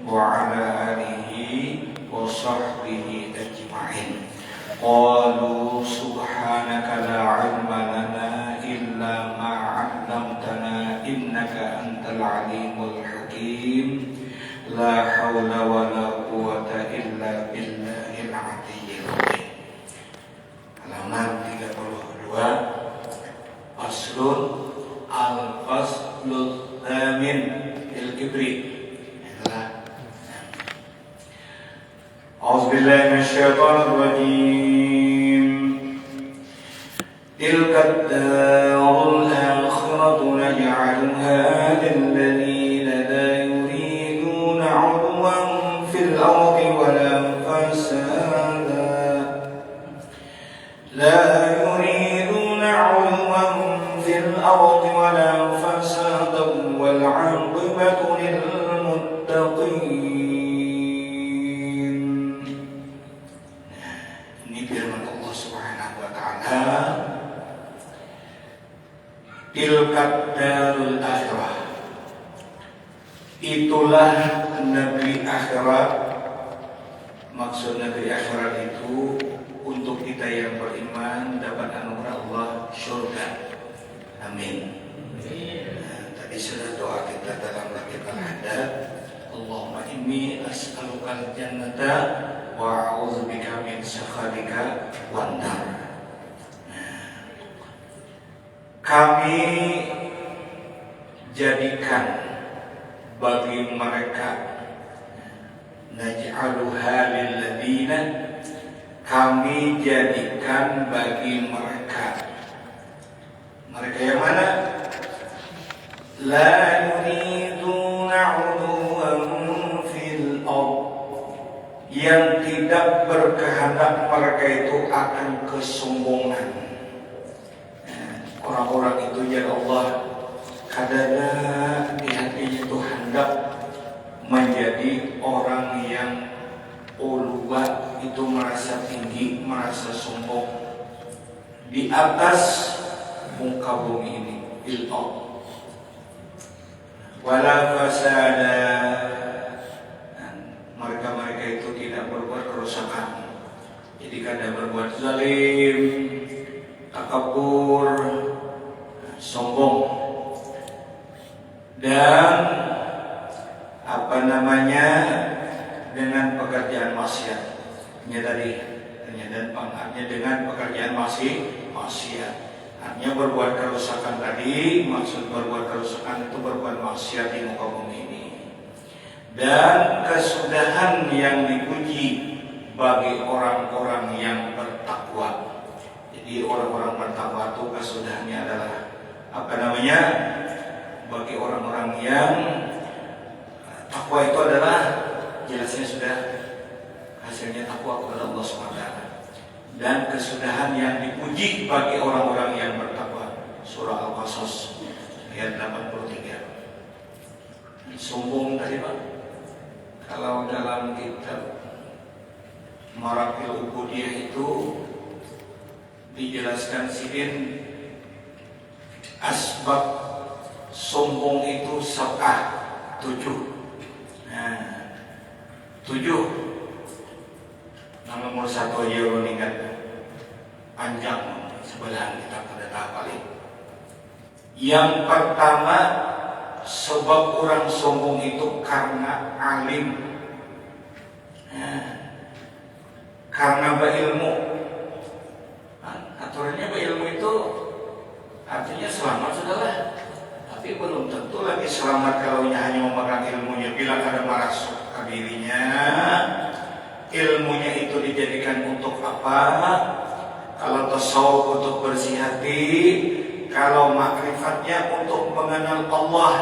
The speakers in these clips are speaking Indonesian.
وعلى آله وصحبه أجمعين. قالوا سبحانك لا علم لنا إلا ما علمتنا إنك أنت العليم الحكيم. لا حول ولا قوة إلا بالله العلي العظيم. Halaman 32. Faslun al-faslul thamin fil kibri. أعوذ بالله من الشيطان الرجيم. تلك الدار الآخرة نجعلها للذين لا يريدون علوا في الأرض ولا فسادا والعاقبة للمتقين. Ini firman Allah Subhanahu wa taala. Tilkat darul akhirah. Itulah negeri akhirat. Maksud negeri akhirat itu untuk kita yang beriman dapat anugerah Allah surga. Amin. Tadi sudah doa kita dalam lafaz al-hadad. Allahumma inni as'alukal jannata wa a'udzubika min sakhatika wan nar. Kami jadikan bagi mereka, naj'aluha lil ladina, kami jadikan bagi mereka yang mana? La yuriduna 'uluwan fil ard, yang tidak berkehendak mereka itu akan kesombongan. Orang-orang itu ya Allah, kadang di hatinya itu hendak menjadi orang yang uluwa, itu merasa tinggi, merasa sombong di atas muka bumi ini, fil ard. Wala fasada, mereka itu tidak berbuat kerusakan. Jadi kadang berbuat zalim, takabur, sombong, dan dengan pekerjaan maksiat. Dan pangkatnya dengan pekerjaan maksiat. Artinya berbuat kerusakan tadi, maksud berbuat kerusakan itu berbuat maksiat di muka bumi ini. Dan kesudahan yang dipuji bagi orang-orang yang bertakwa. Jadi orang-orang bertakwa itu kesudahannya adalah bagi orang-orang yang takwa itu adalah jelasnya sudah hasilnya takwa kepada Allah SWT. Dan kesudahan yang dipuji bagi orang-orang yang bertakwa. Surah Al-Qasas ayat 83. Sombong tadi Pak. Kalau dalam kitab Marakil Ubudiyah itu dijelaskan sidin asbab sombong itu 7. 7. Nomor 1 aja meningkat panjang sebelahan kita pada tahap paling. Yang pertama, sebab orang sombong itu karena alim, karena berilmu. Aturannya berilmu itu artinya selamat sudahlah, tapi belum tentu lagi selamat kalau hanya memegang ilmunya. Bila ada merasuk ke dirinya, ilmunya itu dijadikan untuk apa? Kalau tasawuf untuk bersih hati, kalau makrifatnya untuk mengenal Allah.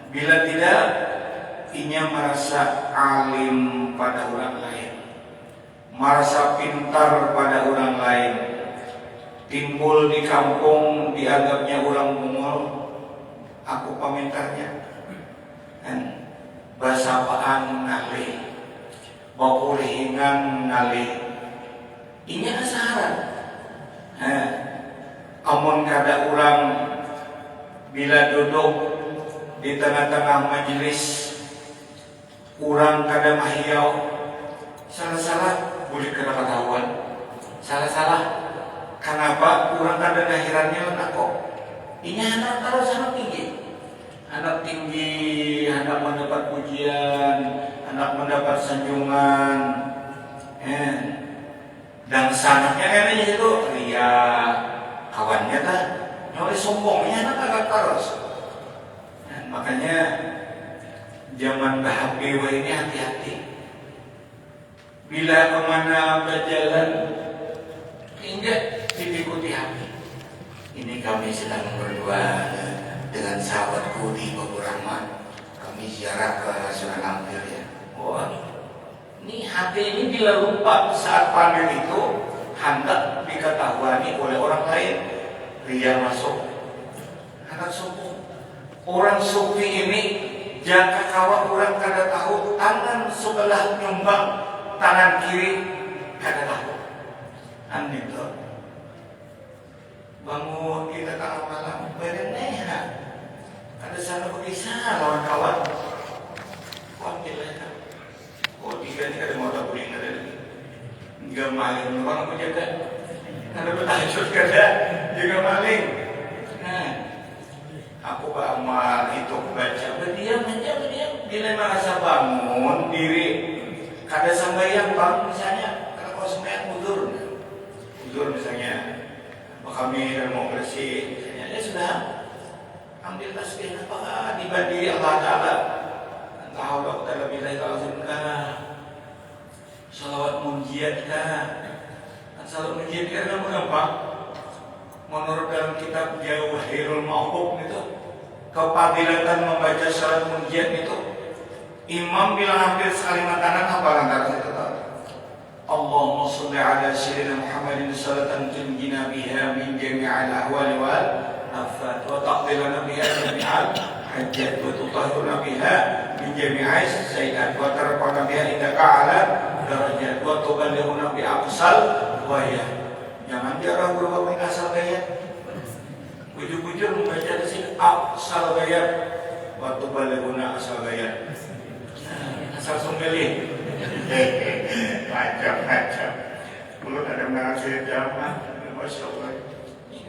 Bila tidak, ia merasa alim pada orang lain, merasa pintar pada orang lain. Timbul di kampung dianggapnya orang bungul, aku pamintarnya. Basapaan ngalih, bakulihingan ngalih, inya asaran. Amun kada orang bila duduk di tengah-tengah majelis, Urang kada mahiyaw, salah-salah boleh kena ketahuan. Salah-salah, kenapa urang kada nahirannya kok? Ini anak terus anak tinggi, anak mendapat pujian, anak mendapat sanjungan, dan sanaknya katanya itu ria kawannya kan, oleh sombongnya anak agak terus. Makanya zaman HP ini hati-hati. Bila kemana berjalan, hingga diikuti HP. Ini kami sedang berdua dengan sahabatku di Babu Rahmat. Kami ziarah ke Sunan Ampel ya. Wah, ini HP ini bila lupa saat panen itu hendak diketahui oleh orang lain, ria masuk. Anak sombong. Orang sufi ini jika kawan orang kada tahu tangan sebelah nyumbang, tangan kiri kada tahu. Itu bangun kita tengah malam bereneha. Ada sana berkisah lawan kawan. Alhamdulillah. Oh tiga ni ada mau tak boleh ada lagi. Enggak maling orang aku jaga. Ada bertajud kada juga maling. Aku beramal itu baca berdiam aja bila merasa bangun diri kada sembahyang bang misalnya kalau kau sembahyang udur misalnya kami mau bersih misalnya ya sudah ambil tasbih apa dibanding Allah Taala entah Allah Taala bila salawat munjiat salawat munjiat kan gampang. Menurut dalam kitab Jawahirul Ma'hub itu kepadilan membaca salat munjiat itu imam bilang hampir sekali makanan apa antara itu Allahumma sholli ala sayyidina Muhammadin salatan tunjina biha min jami'il ahwali wal afat wa taqdilana biha jami'al hajjat wa tutahhiruna biha min jami'is sayyi'at wa tarfa'una biha indaka ala darajat wa tuballighuna bi aqsal wayah. Jangan dia orang berbagai asal gaya. Bujur-bujur membaca di sini asal gaya. Waktu balik guna asal gaya. Asal sunggali. Macam-macam. Mulut ada mengasih jamaah. Masya Allah.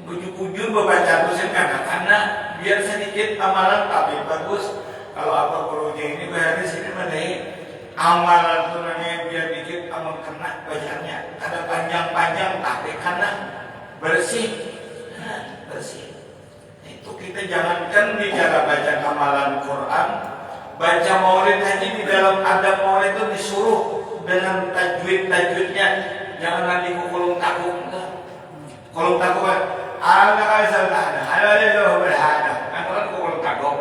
Bujur-bujur membaca itu sini karena biar sedikit amalan tapi bagus. Kalau apa gurunya ini berarti sini menai amalan itu namanya biar dikit amal kena bacaannya. Ada panjang-panjang tapi kena bersih. Bersih. Itu kita jangankan bicara baca amalan Quran, baca maulid haji di dalam adab maulid itu disuruh dengan tajwid-tajwidnya. Jangan nanti kulung takut. Kulung takut ala kaisal tahana ala lillahi berhada. Kan kulung takut.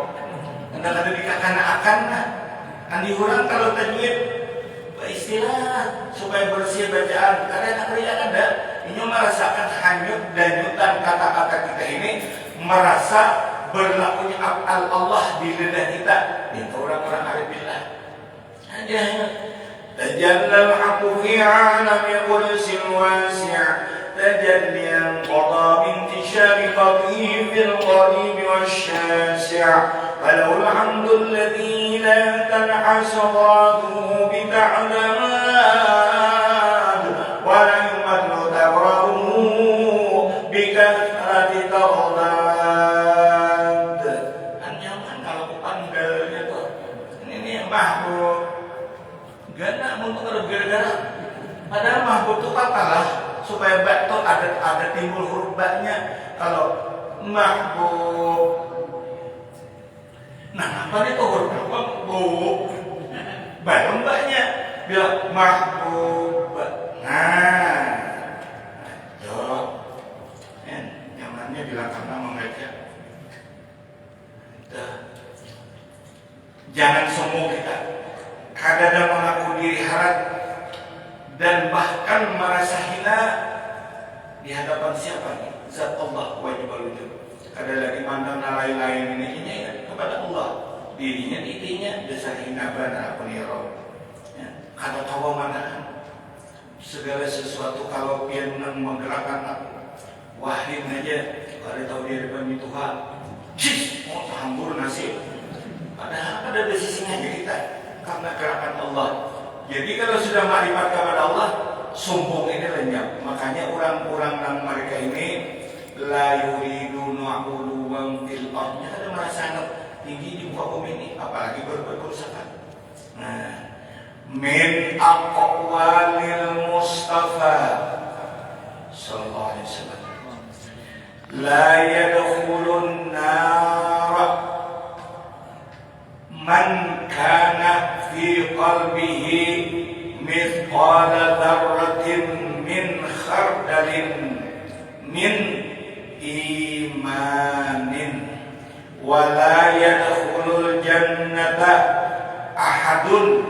Anda kata dikatakan kan diurang kalau tajwid istilah supaya bersih bacaan karena kalian ada ini merasakan hanyut danyutan kata-kata kita ini merasa berlakunya af'al Allah di lidah kita itu orang-orang arifillah aja tajallal haqqu fi 'alami qudsil wasi' tajalliyan qada bintishari qadhi fil qarib wasyasi' فله الحمد الذي لا تنحس ضاده بتعداد ولا يمل تبره بكثرة تغداد. Anyaman kalau panggilnya tuh ini mahbub gana untuk gara-gara padahal mahbub itu katalah supaya bak tuh ada timbul huruf baknya kalau mahbub. Nah, apa itu huruf mahbub? Baru mbaknya bilang mahbub. Nah, nyamannya bilang karena membaca. Jangan sombong kita. Kadang mengaku diri harap dan bahkan merasa hina di hadapan siapa nih? Zat Allah wajib wujud. Ada lagi mandang lain-lain ini kepada Allah dirinya intinya dasar hina bana peniro kata tawa manaan segala sesuatu kalau dia menggerakkan aku wahid aja kalau tahu dia depan Tuhan mau hambur nasib padahal ada di sisinya kita karena gerakan Allah. Jadi kalau sudah makrifat kepada Allah, sombong ini lenyap. Makanya orang-orang yang mereka ini la yuriduna uluwan fil ardh, ada merasa tinggi di muka bumi ini, apalagi berbuat kerusakan. Nah, min aqwalil Mustafa sallallahu alaihi wasallam, la yadkhulun nar man kana fi qalbihi mithqala dzarratin min khardalin min imanin, wa la yadkhulul jannata ahadun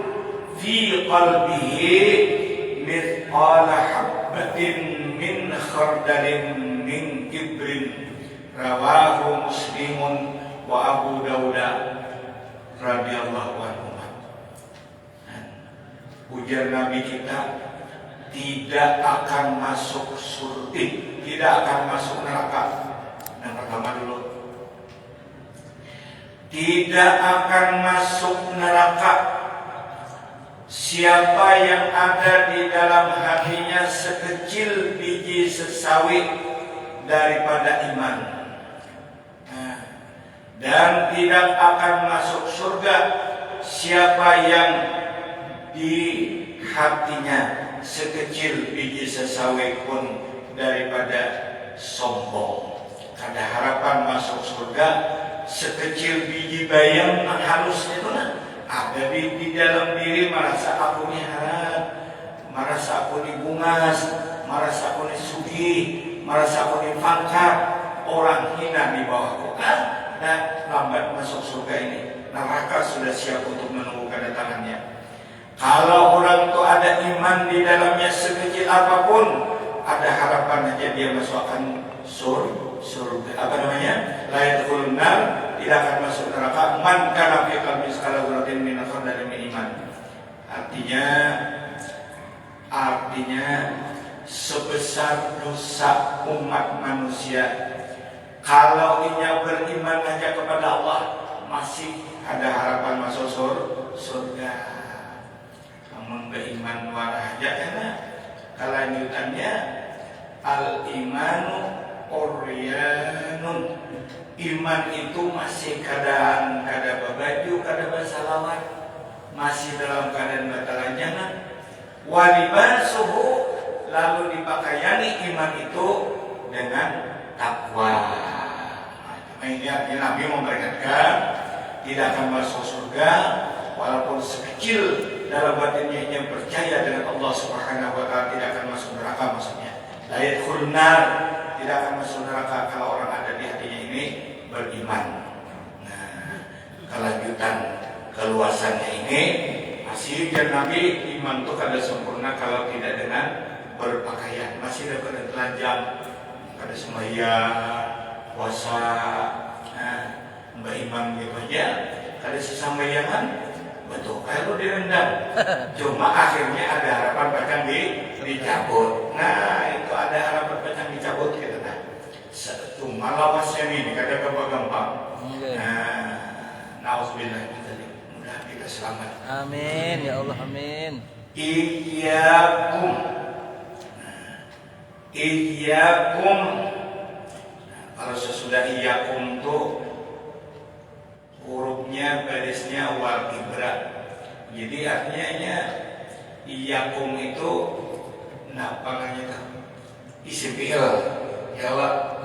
fi qalbihi mithqala habbatin min khardalin min kibrin. Rawahu Muslimun wa Abu Dawud radhiyallahu anhu. Ujar Nabi kita, tidak akan masuk surga, tidak akan masuk neraka. Yang pertama dulu, tidak akan masuk neraka siapa yang ada di dalam hatinya sekecil biji sesawi daripada iman. Dan tidak akan masuk surga siapa yang di hatinya sekecil biji sesawi pun daripada sombong. Ada harapan masuk surga sekecil biji bayam yang halus itu ada di dalam diri, merasa aku ini harap, merasa aku ini bungas, merasa aku ini sugih, merasa aku ini pangkat, orang hina di bawahku. Dan lambat masuk surga ini, neraka sudah siap untuk menunggu kedatangannya. Kalau orang itu ada iman di dalamnya sekecil apapun, ada harapan aja dia masuk akan surga. Apa namanya? La yadkhulun nar, tidak akan masuk neraka man kana fi qalbi mithqala dzarratin min khardalin min iman. Artinya sebesar dosa umat manusia, kalau ia beriman aja kepada Allah, masih ada harapan masuk surga. Namun beriman wara aja karena kelanjutannya al-imanu uryanun. Iman itu masih keadaan kada babaju, kada basalawat, masih dalam keadaan batalanjangan. Walibasuhu, lalu dipakaiani iman itu dengan takwa. Ini artinya Nabi memperingatkan tidak akan masuk surga walaupun sekecil dalam batinnya yang percaya dengan Allah Subhanahu wa taala, tidak akan masuk neraka. Maksudnya la yadkhulun nar, tidak akan masuk neraka kalau orang ada di hatinya ini beriman. Nah, kelanjutan keluasannya ini masih dan Nabi, iman itu kada sempurna kalau tidak dengan berpakaian, masih ada telanjang, kada sembahyang, puasa, mbak iman gitu aja, kada sesambayangan, betul kalau direndam. Cuma akhirnya ada harapan bahkan dicabut. Nah, itu ada harapan bahkan dicabut gitu kan. Cuma lawasnya ini kada gampang. Nah, nauzubillah min dzalik. Mudah kita selamat. Amin ya Allah, amin. Iyyakum. Iyyakum. Kalau sesudah iyyakum tuh hurufnya barisnya wal ibra. Jadi artinya iyyakum itu namanya tuh isim fi'il. Ya Allah.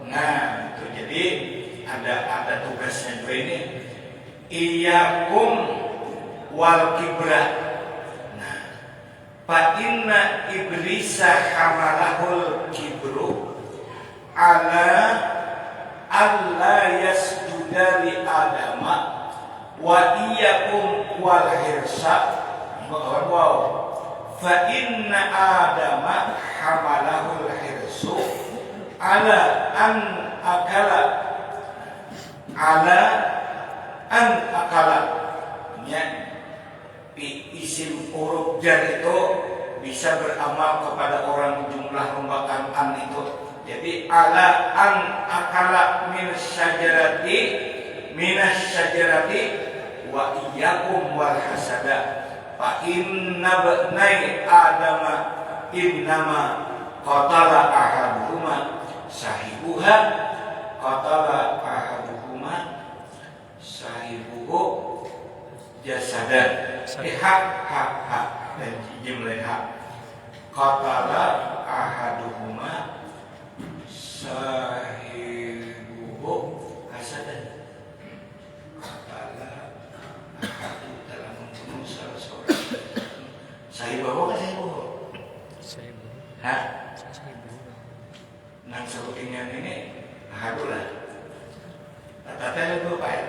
Nah, itu jadi ada tugasnya juga ini. Iyyakum wal kibra. Nah, fa inna iblisa hamalahul kibru ala alla yasjuda li adama wa iyyakum wal hirsa. Wow. Fa inna adama hamalahul hirsu ala an akala ya, isim huruf jar itu bisa beramal kepada orang jumlah rombakan an itu. Jadi ala an akala minas syajarati wa iyyakum wal hasada fa inna bnai adama innama qatala ahaduhuma sahibuha qatala ahaduhuma sahibuhu jasadan hak dan jumlah hak qatala ahaduhuma sahibuhu hasadan qatala ahadu telah membunuh salah seorang sahibuhu kan sahibuhu hah nang sebutinnya ini ahadu lah tata-tata itu apa ya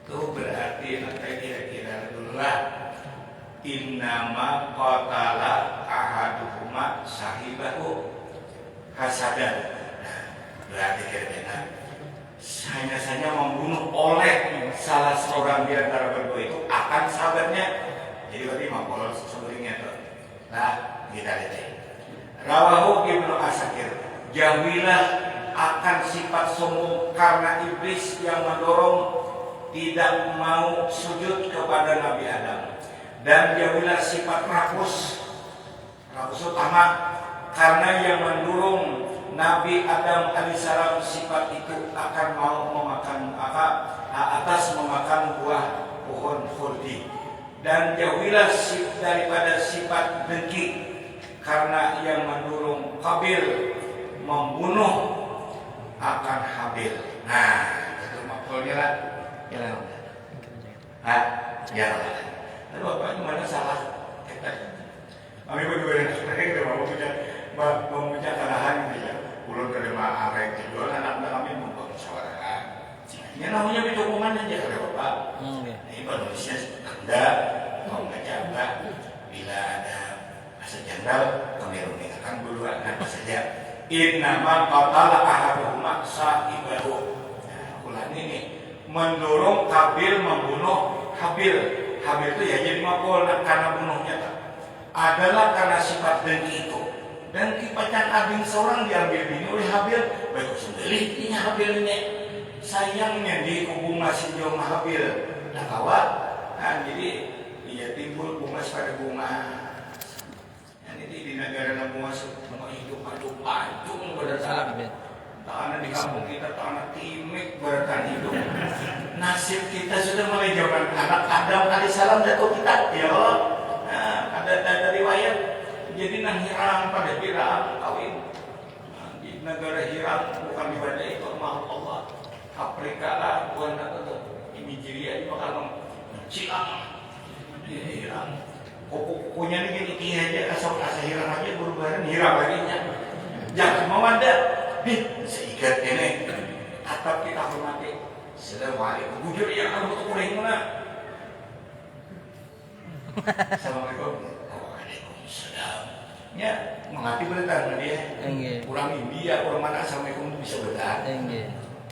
itu berarti nanti kira-kira dulu lah innama qatala ahaduhuma sahibahu hasadan. Nah, berarti kira-kira hanya membunuh oleh salah seorang di antara berdua itu akan sahabatnya. Jadi berarti maqal sebelumnya itu. Nah, kita lihat. Rawahu Ibnu Asakir. Jauhilah akan sifat sombong karena iblis yang mendorong tidak mau sujud kepada Nabi Adam, dan jauhilah sifat rakus utama karena yang mendorong Nabi Adam alaihissalam sifat itu akan mau memakan atas memakan buah pohon khuldi, dan jauhilah daripada sifat dengki karena yang mendorong Qabil membunuh akan Habil. Nah, itu maksudnya lah. Ya, ya. Lalu bapak gimana salah? Kami berdua yang mempunyai kalahan gitu ya. Ulun terima arek jual anak kami membuat musyawarah. Ini namanya dukungan aja kalau bapak. Ini Indonesia Anda mau menjaga bila ada masa jenderal kami meninggalkan dulu anak saja. Innama qatala ahaduhuma sahibahu. Nah, ulang ini mendorong Qabil membunuh Habil. Habil itu ya jadi maqul karena bunuhnya adalah karena sifat dengki itu. Dengki pacan abing seorang diambil bini oleh Habil. Baik sendiri ini Habil ini. Sayangnya di bunga sinjong Habil. Nah kawan, nah, jadi dia timbul bunga pada bunga. Yang ini di negara bunga semua hidup padu-padu berdasarkan. Tanah di kampung kita, tanah timik beratan hidup. Nasib kita sudah mulai zaman anak Adam alaihissalam jatuh kita, ya Allah. Nah, ada riwayat. Jadi nang Hiram pada Hiram kawin. Nah, di negara Hiram bukan di Banda itu mahal Allah. Afrika lah, bukan atau di Nigeria di makan cilang. Di Hiram. Kukunya ini gini aja, asal Hiram aja berbaran Hiram lagi nya. Jangan mau ada. Seikat ini atap kita hormati. Assalamualaikum. Bujur yang kamu tuh kuring mana? Assalamualaikum. Waalaikumsalam. Ya, mengerti berita dia. Kurang India, kurang mana assalamualaikum itu bisa berita.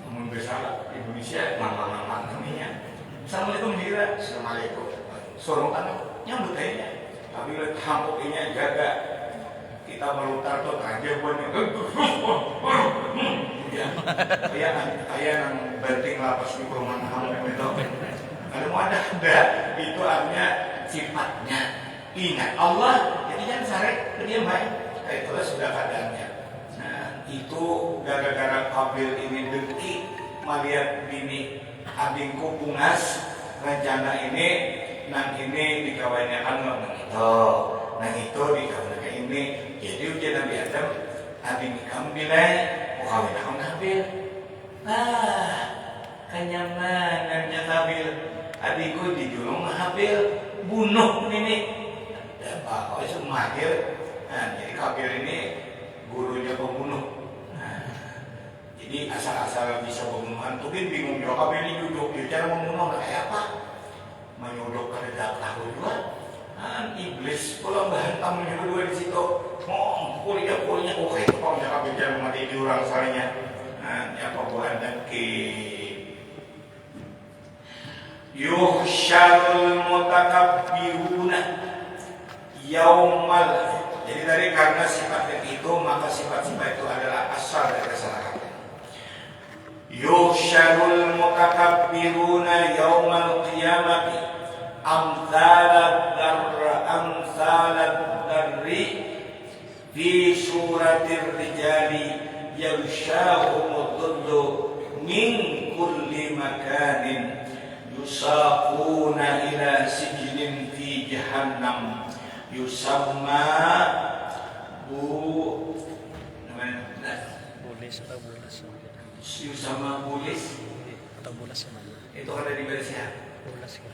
Namun besar Indonesia, mama namanya. Assalamualaikum hira. Assalamualaikum. Sorong tanah nyambut aja. Tapi lihat hampuknya jaga. Kita melutar tuh aja buatnya ya kayak yang banting lapas di perumahan kamu itu kalau mau ada itu artinya sifatnya ingat Allah jadi jangan sare dia baik itulah sudah keadaannya. Nah itu gara-gara Qabil ini dengki melihat bini adingku bungas rencana ini nang ini dikawinnya kan nang itu dikawinnya ini. Jadi ujian Nabi Adam, adik kamu bilang, kawin aku Habil. Nah, kenyamanannya Habil. Adikku dijulung Habil, bunuh ini. Dan Pak itu mahir. Nah, jadi Habil ini gurunya pembunuh. Nah, jadi asal-asal bisa pembunuhan, mungkin bingung ya Habil ini duduk, cara membunuh kayak apa? Menyodok pada tahu juga. Iblis kalau bahantam berdua di situ kuliah oke itu kalau jangan bicara mati di orang salahnya apa buat dan ke yuhsyarul mutakabbiruna yaumal. Jadi dari karena sifat itu maka sifat-sifat itu adalah asal dari kesalahan. yuhsyarul mutakabbiruna yaumal qiyamati amsalad darri fi suratir rijali yamshahumud dhullu min kulli makanin yusaquna ila sijnin fi jahannam yusamma Yusama bulis atau bulas sama itu kan dari bahasa ya? bulas ya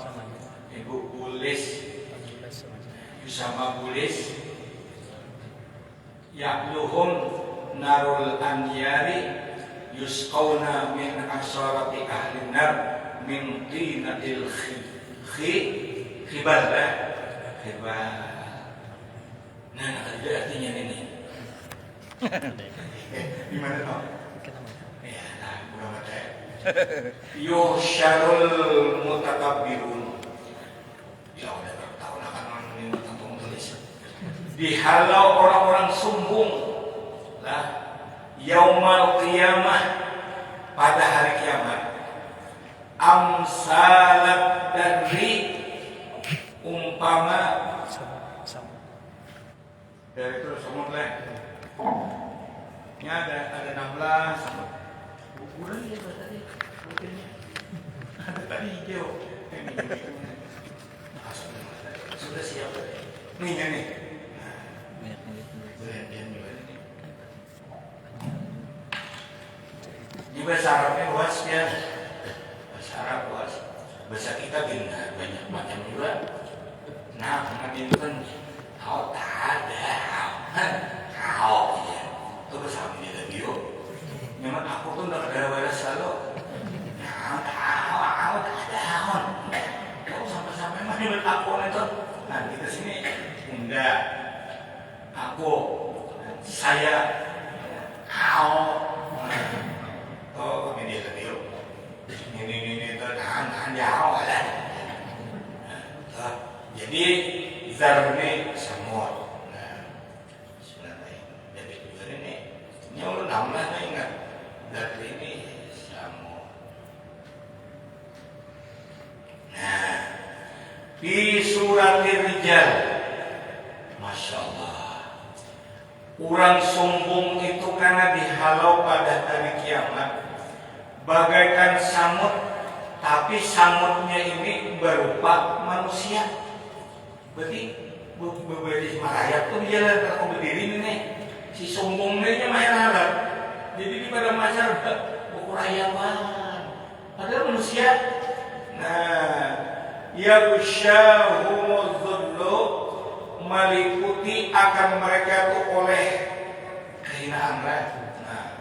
sama ibu bulis bulas sama Yusama bulis ya'luhum narul anyari yusqawna min asharati ahli nar min tinatil khibal nah ada artinya ini gimana toh? Ya, nah, bukan mata. Yuhsyarul mutakabbirun. Ya udah tahu lah kan ini tentang tulis. Dihalau orang-orang sombong. Lah, yaumal qiyamah pada hari kiamat. Amsalat dari umpama sama dari itu semut lah. Ini ada 16 ukuran ya tadi mungkinnya ada tadi hijau sudah siap nih berhentian juga nih di bahasa Arabnya luas ya bahasa Arab luas bahasa kita bina banyak macam juga nah nanti itu kan kau tak ada kau ya itu bersama dia lagi yuk memang aku tuh udah ada waras selalu nah tahu kau sampai-sampai mah nyulit aku itu nah kita sini enggak aku saya kau oh ini dia lagi yuk ini itu tahan jauh lah jadi zarni semua namanya ingat dari ini sama. Nah, di surat Rijal, masya Allah, orang sombong itu karena dihalau pada hari kiamat, bagaikan samut, tapi samutnya ini berupa manusia. Berarti berbeda merayap tuh dia lah kalau berdiri nih. Si sombongnya main harap jadi di pada masyarakat ukurayawan padahal manusia nah yaghshahumudzullu meliputi akan mereka itu oleh kehinaan nah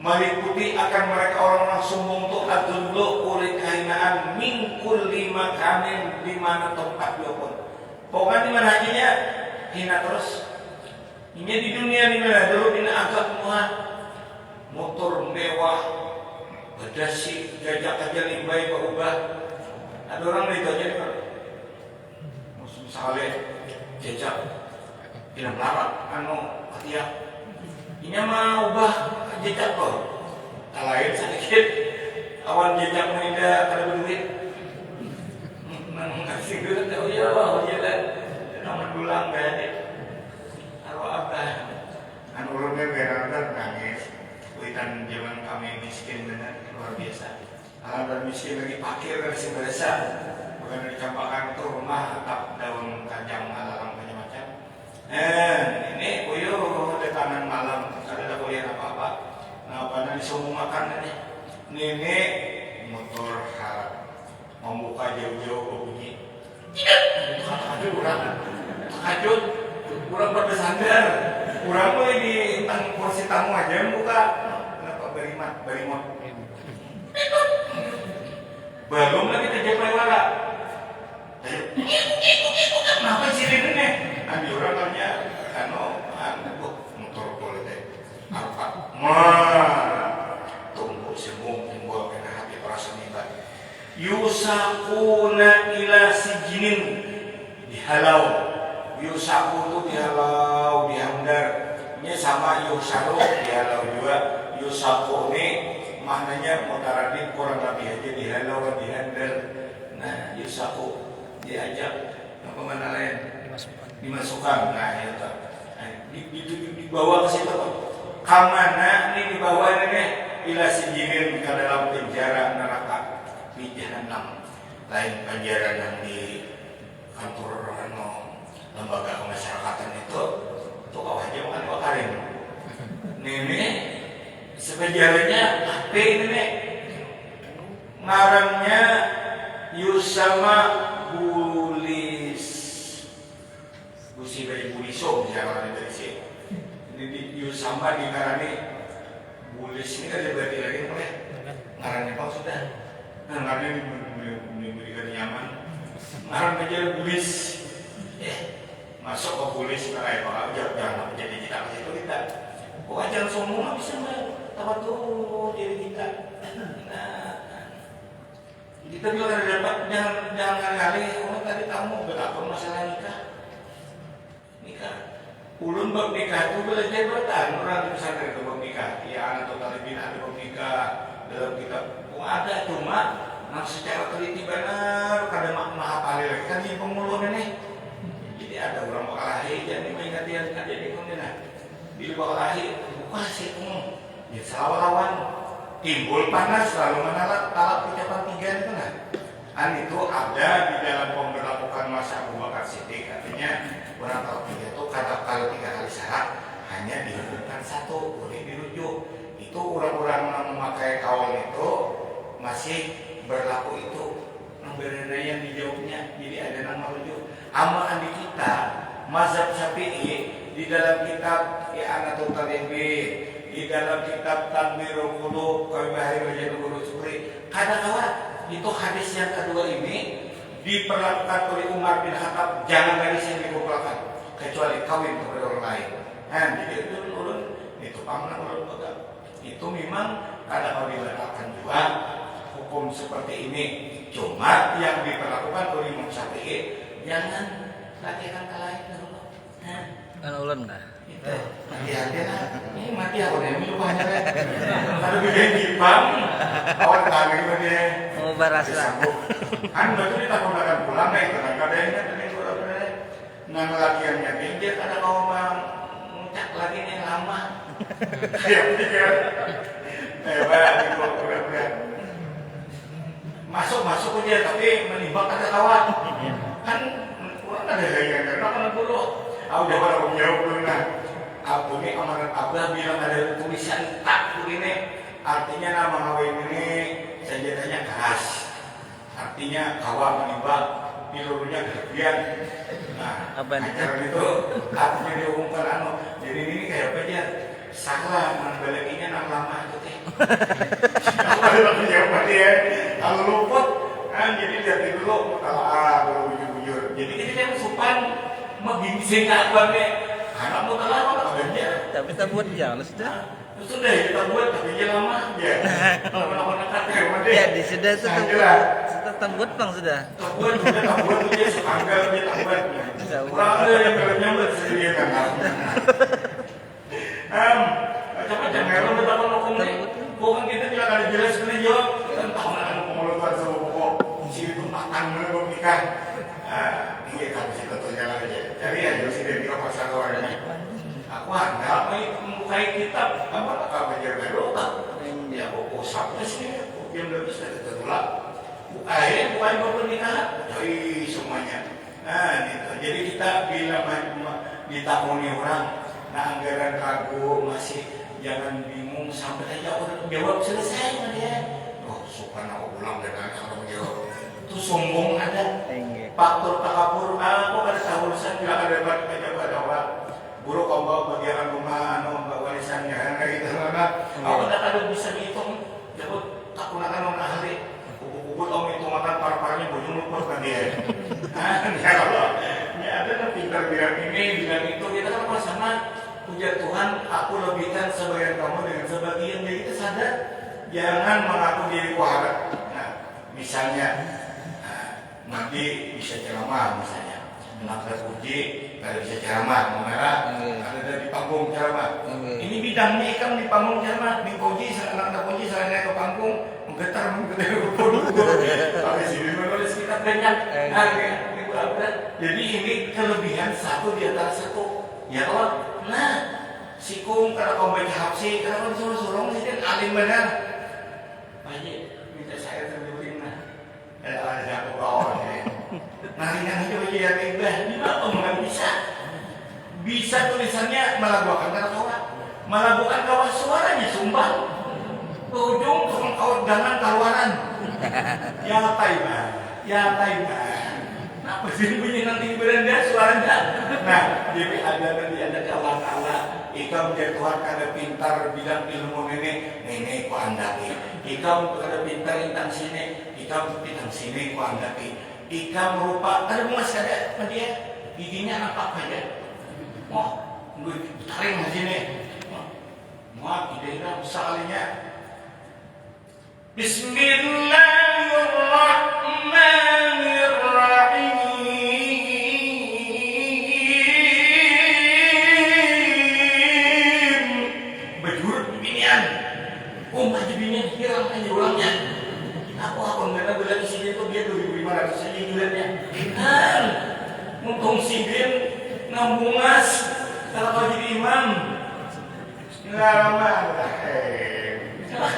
meliputi akan mereka orang-orang sombong itu adzullu oleh kehinaan min kulli makanin di mana tempat dia pun pokoknya di mana hajinya hina terus. Ini di dunia ini mana dulu ini agak muat motor mewah, berdasi, jajak aja limbai berubah. Ada orang itu aja nih, misalnya jajak, tidak melarat, hatiak. Ini mah ubah jajak kok. Lain sedikit, awan jajak muda ada berduit. Ngasih duit, oh ya, jalan, nomor dulang gak kan urutnya benar-benar nangis kuitan zaman kami miskin benar luar biasa kalau miskin lagi pakir dari Singgesa bukan dicampakan itu rumah atap daun kacang alam macam-macam ini puyuh di kanan malam ada kuliah apa-apa nah pada disuruh makan nenek motor harap membuka jauh-jauh berbunyi takjub kurang bersandar, kurang boleh di kursi tamu aja buka. Kenapa berimot? Belum lagi kerja pelewara. Kenapa sih ini? Andi orang tanya, motor boleh deh. Apa? Tunggu semua timbul kena hati perasaan ini. Yusakuna ila sijinin dihalau. Yusaku itu dihalau, dihamdar. Ini sama yusaru dihalau juga. Yusaku ini maknanya mutaradid kurang lebih aja dihalau dihandle. Nah, yusaku diajak apa mana lain dimasukkan. Nah, itu dibawa ke situ. Kamana ini dibawa ini ila sijinin ke dalam penjara neraka di jahanam. Lain penjara yang di kantor lembaga kemasyarakatan itu tuh aja bukan bakarin. Nenek sepenjaranya HP ini ngarannya Yusama Bulis Busi dari Buliso misalnya dari sini. Ini Yusama di ngarani Bulis ini kan berarti lagi boleh ngarannya apa sudah? Nah ngarannya memberikan nyaman. Ngaran aja Bulis. Masuk ke Bulis kayak apa jangan jadi kita ke situ kita. Wajar semua bisa tahu tuh diri kita. Nah, kita bilang ada dapat jangan kali orang tadi tamu berapa masalah nikah. Ulun bab nikah itu belajar bertahan orang di pesantren itu bab nikah. Ya anak atau talibin ada bab nikah dalam kitab. Ada cuma nah secara teliti benar kadang makna apa lagi kan ini pemulung ini. Jadi ada orang bakal lahir jadi mengingatkan ada di kondinas. Di bakal lahir bukan sih ya lawan timbul panas lalu menolak talak ucapan 3 itu nah. Itu ada di dalam pemberlakukan masa Abu Bakar Siddiq. Artinya orang talak 3 itu kalau 3 kali syarat hanya dihukumkan 1 boleh dirujuk. Itu orang-orang yang memakai kaul itu masih berlaku itu berenang yang dijawabnya. Jadi ada nama rujuk. Amal di kita mazhab Syafi'i di dalam kitab I'anatul Talibin, di dalam kitab Tanbirul Qulub, Qawi Bahari Wajanul Qulub Sukri, kadang-kadang itu hadis yang kedua ini diperlakukan oleh Umar bin Khattab, jangan gadis yang dikumpulkan kecuali kawin kepada orang lain. Nah, jadi ulun itu pamanah ulun pegang. Itu memang kadang-kadang diletakkan juga hukum seperti ini. Cuma yang diperlakukan oleh Imam Syafi'i jangan latihan kalahin dulu. Nah, Kan ulen dah. hati-hati lah. Ini mati aku deh, lupa aja deh. Kalau bikin jipang, awal kami dia. Oh barasa. Kan betul kita gunakan pulang deh, kadang-kadangnya tadi bener-bener. Nah latihannya tinggi, kadang kau mau ngucak lagi yang lama. Kayak pikir, banyak itu bener-bener. Masuk aja, tapi menimbang ada kawan. Kan kurang ada yang karena dulu. Aku udah pada menjawab dulu nah. Aku ini amanat Abah bilang ada tulisan tak begini. Artinya nama kawin ini senjatanya keras. Artinya kawat menembak, pelurunya kelebihan. Nah, ajaran itu artinya diumumkan jadi ini kayak apa aja? Salah membalikinya nama lama itu teh. Aku ada menjawab dia. Kalau luput, kan jadi lihat dulu kalau bujur-bujur. Jadi kita supan menggingsing apa nih? Anak mau telah apa kabarnya? Tapi tak buat jalan sudah. Sudah kita buat tapi dia lama ya. Lama-lama dekat ya. Ya di sudah itu sudah tak buat bang sudah. Tak buat dia setanggal dia tak buat. Orang ada yang filmnya bersendirian kan. Coba jangan betapa hukum ini. Bukan kita tidak ada jelas kena jawab. Tentang anak pemulutan sama pokok. Si itu makan dulu nikah. Iya kalau sih tentu jalan aja. Cari aja sih dari pasar orangnya. Aku anda membukai kitab apa belajar baru tak? Ya pokok sabda sih. Yang lebih sudah tertulah. Bukan pernikahan. Jadi semuanya. Nah gitu. Jadi kita bila ditakoni orang, nah anggaran ragu masih jangan bingung sampai aja orang jawab selesai kan dia. Oh subhanallah ulang dengan orang jawab. Itu sombong ada. Faktor takabur, aku ada tahusan bila ada debat pejabat awak. Buruk kau bawa bagian rumah, warisannya kayak gitu mana. Aku ada bisa dihitung. Jabut tak gunakan orang ahli. Kubur om itu makan par-parnya bujung lupa kan dia. Ya Allah, ya ada yang pintar bilang ini, bilang itu. Kita kan sama puja Tuhan, aku lebihkan sebagian kamu dengan sebagian. Jadi kita sadar, jangan mengaku diri kuharap. Nah, misalnya. Nanti bisa ceramah misalnya mengangkat uji, kada bisa ceramah, mengarah, ada di panggung ceramah. Ini bidangnya ikam di panggung ceramah, di uji, anak-anak uji, selain ke panggung, menggetar, Tapi sini menulis kitab banyak. Jadi ini kelebihan satu di antara satu. Ya Allah, nah, sikung kalau kau baca hapsi, kalau disuruh-suruh sih kan alim benar. Pak Haji, minta saya terjebak nah. Ada aku bawa ya. Naringan aja aja ya tebah. Gimana omongan bisa tulisannya melabuhkan kawat suaranya sumbang. Ujung tukang kawat jangan kawaran. Ya taibah. Apa sih bunyi nanti beranda suaranya? Nah, jadi ada Allah Taala. Ikam jadi Tuhan kada pintar bilang ilmu nenek ku andaki. Ikam kada pintar intang sini, ikam intang sini ku andaki. Ikam rupa ada mas kada dia giginya nampak aja. Wah, gue taring di sini. Wah, idenya misalnya. Bismillahirrahmanirrahim. Ulangnya aku nggak tahu lagi sih itu dia 2.500 saja bulannya kan untung sidin ngambungas kalau kau jadi imam nggak lama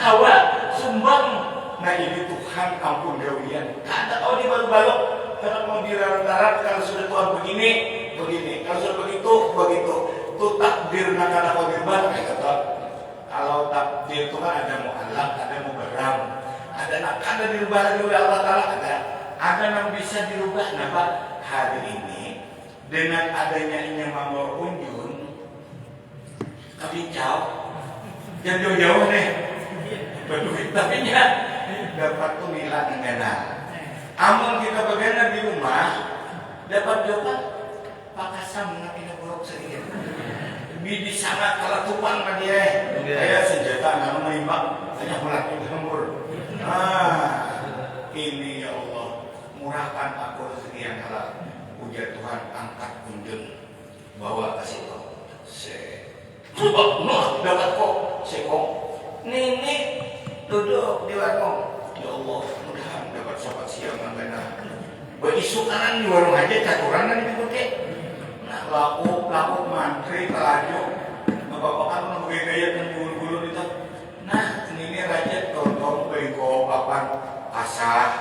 awal sumbang. Nah ini Tuhan ampun gawian kata kau di balok kalau mau dilarang kalau sudah Tuhan begini kalau sudah begitu itu takdir nak kata kau dirban kata. Kalau takdir itu kan ada mu'alaq, ada mubarram, ada dirubah oleh Allah Ta'ala, ada yang bisa dirubah. Nah Pak, hari ini dengan adanya ini Mamor Unjun kebincau yang jauh-jauh nih berduit tapi dapat tunila mengenal amal kita bagaimana di rumah dapat pakasam nak buruk sedikit di sangat kalau tumpang ke dia kayak senjata nama menimpa hanya melatih gembur. Ini ya Allah murahkan aku rezeki yang halal. Puja Tuhan angkat kunjung bawa ke situ. Coba dapat kok sekong. Nenek duduk di warung. Ya Allah mudahan dapat sahabat siang yang benar. Berisu kanan di warung aja caturan dan diikuti. Laku mantri pelaju bapak kan mau gaya dan bulu-bulu itu. Nah ini raja tonton bengko papan asah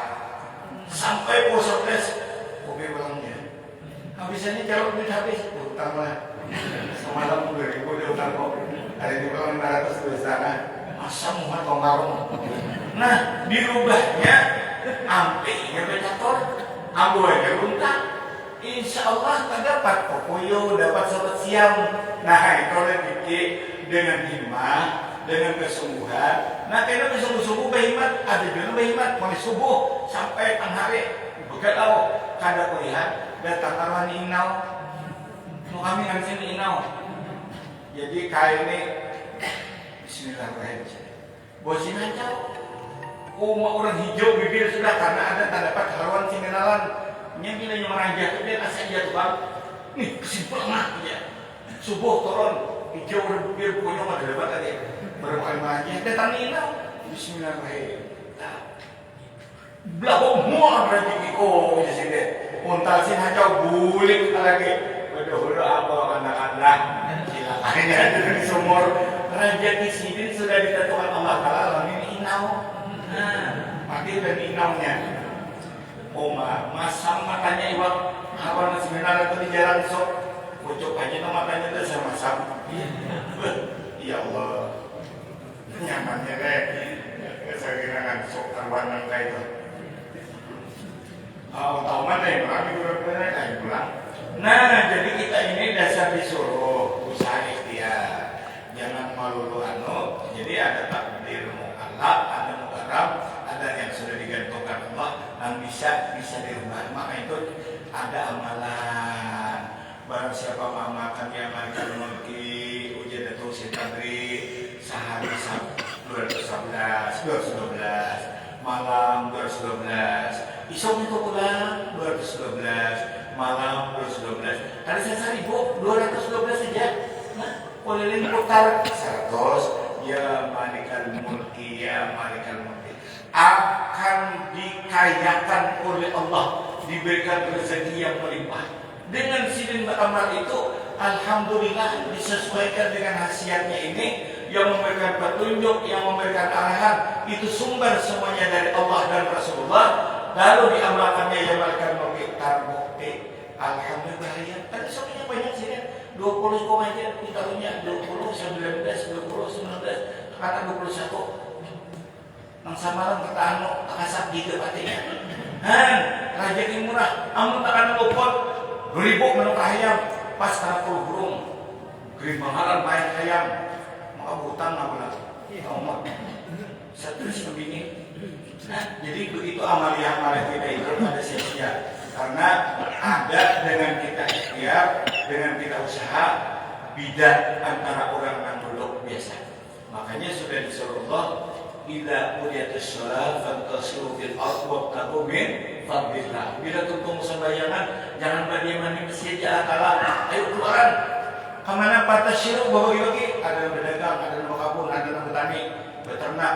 sampai pusatnya oke balangnya habisnya kalau duit habis utang lah semalam 2.000 dia utang kok hari ini kalau 500 di sana masa muat kongarung. Nah dirubahnya ampinya becator amboynya runtah. Insya Allah terdapat pokoyo, dapat sahabat siang. Nah itu lebih dengan hikmah, dengan kesungguhan. Nah karena bersungguh-sungguh berhikmat, ada juga berhikmat mulai subuh sampai tengah hari. Bukan tahu, kada kulihat datang arwah inau. Mau kami ngan sini inau. Jadi kali ini Bismillahirrahmanirrahim. Bosin aja. Orang hijau bibir sudah karena ada terdapat haluan singenalan. Nya bila yang merajah itu dia asal jatuh bang. Nih kesimpulan ya. Subuh turun hijau berbukir pokoknya ada debat tadi. Baru kali merajah datang inau. Bismillahirrahmanirrahim. Belah muat rezeki ko di sini. Untal sin hajau bulik lagi. Udah apa anak-anak. Silakannya di sumur rezeki sini sudah ditentukan Allah Taala ini inau. Nah, mati dan inaunya. Oma, masang matanya iwak awal sebenarnya itu di jalan sok pucuk aja no matanya itu sama masang. Ya Allah nyamannya kayak saya kira kan sok terwarna kayak itu. Tahu mana ya kami benar-benar kayak pulang. Nah jadi kita ini dasar disuruh usaha ikhtiar, jangan melulu jadi ada takdir mu'alaq, ada mu'arrab, ada yang sudah digantungkan Allah yang bisa dirubah. Maka itu ada amalan. Barang siapa mengamalkan diamalkan mulki ujadatul sitadri sehari 212 malam 212 Isok itu pulang 212, malam 212. Hari Selasa 212 saja. Nah, keliling putar 100. Ya Malikal Mulki, ya Malikal Mulki. Akan dikayakan oleh Allah, diberikan rezeki yang melimpah. Dengan silin amal itu, alhamdulillah disesuaikan dengan khasiatnya ini, yang memberikan petunjuk, yang memberikan arahan, itu sumber semuanya dari Allah dan Rasulullah. Lalu diamalkannya ya Malikal Mulki, terbukti. Alhamdulillah ya. Ada semuanya banyak sih kan. 20 koma aja tahunnya 20, 19, 20, 19, karena 21. Nang samaran ketano takasap gitu patinya. Rezeki murah, amun takkan luput 2000 menu ayam pas 30 burung. Gering mahalan main ayam. Maka hutang apa lah. Omot. Terus begini. Nah, jadi begitu amalia-amalia kita itu ada sia-sia. Karena ada dengan kita ikhtiar, dengan kita usaha, beda antara orang yang duduk biasa. Makanya sudah disuruh Allah, idza qudiyatus shalah fantasiru fil ardh wabtaghu min fadlillah. Bila tuntung sembayangan, jangan berdiam di masjid ya Allah. Ayo keluaran. Kemana fantasiru bagi-bagi? Ada yang berdagang, ada yang berkebun, ada yang bertani, beternak.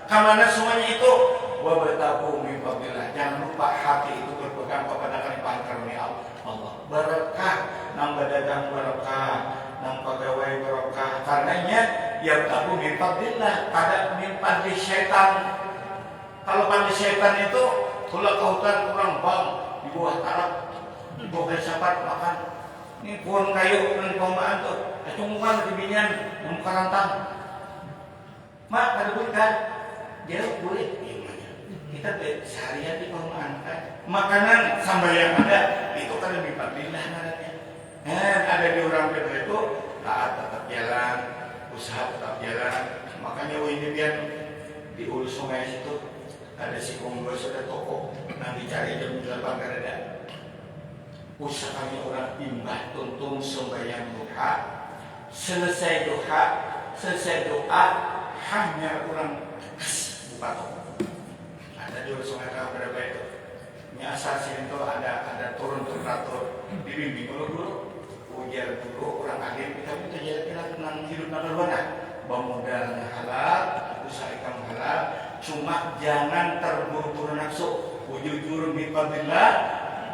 Kemana semuanya itu? Wabtaghu min fadlillah. Jangan lupa hati itu berpegang kepada kelimpahan karunia Allah. Berkah, nang berdagang berkah, nang pegawai berkah. Karenanya yang tahu min fadlillah, kada min fadli syaitan. Kalau fadli syaitan itu kalau ke hutan kurang bang di bawah tarap, di bawah sapat makan. Ini pohon kayu dan pohon tuh, cungungan di binian, muka rantang. Mak ada duit kan? Dia boleh. Kita seharian di perumahan kan, makanan sambal yang ada itu kan lebih fadlilah namanya. Ada di orang Pedro itu taat tetap jalan, usaha tetap jalan. Makanya ini biar di ulu sungai situ ada si Kongo sudah toko, nanti cari jam 8 kan ada. Usahanya orang imbah tuntung sembahyang duha, selesai doa hanya orang buka toko. Ada di sungai Kau berapa itu? Ini asal sini itu ada turun-turatur dibimbing dulu ujar dulu orang alim kita jalan tentang hidup nagaluana bamudalnya halal, usaha kamu halal, cuma jangan terburu-buru nafsu. Ujur-ujur bifadillah,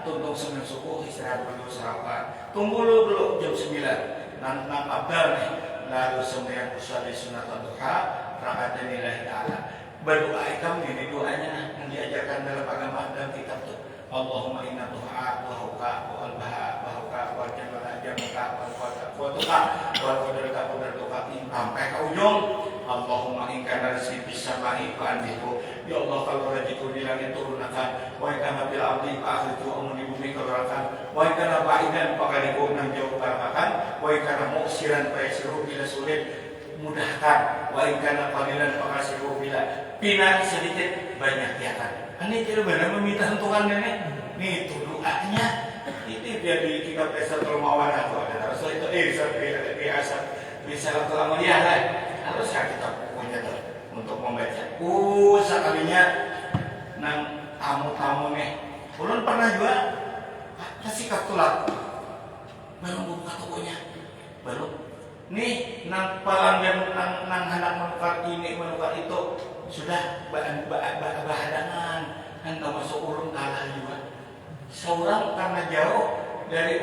tuntung 9 subuh istirahat dulu sarapan. Tunggu dulu jam 9. Nang abdal nih, lalu sembahyang usolli sunat duha, rakaat lillahi ta'ala. Berdoa ikam ini doanya yang diajarkan dalam agama dalam kitab itu. Allahumma inna du'a wa huqa wa al-baha wa huqa wa jamala jamaka wa al-qadha wa tuqa wa al-qadrata qadratuqa sampai ke ujung. Allahumma in kana rizqi fis samai fa anzilhu. Ya Allah, kalau rezeki di langit turunkan, wa in kana fil ardi fa akhrijhu amun di bumi keluarkan, wa in kana ba'idan fa qaribu nang jauh katakan, wa in kana muksiran fa yasiru bila sulit mudahkan, wa in kana qalilan fa kasiru bila pina sedikit banyak kiatan. Ini tidak benar meminta Tuhan nenek. Nih itu doanya. Itu dia di kitab Risatul Mawadah itu ada. Harus itu Risatul Amaliyah lah. Harus kita punya tuh untuk membaca. Sekalinya nang tamu-tamu nih. Ulun pernah juga kasih kartulat. Belum buka tokonya. Belum. Nih nang pelanggan nang hendak menukar ini menukar itu sudah bahadangan kan masuk ulun kalah juga. Seorang karena jauh dari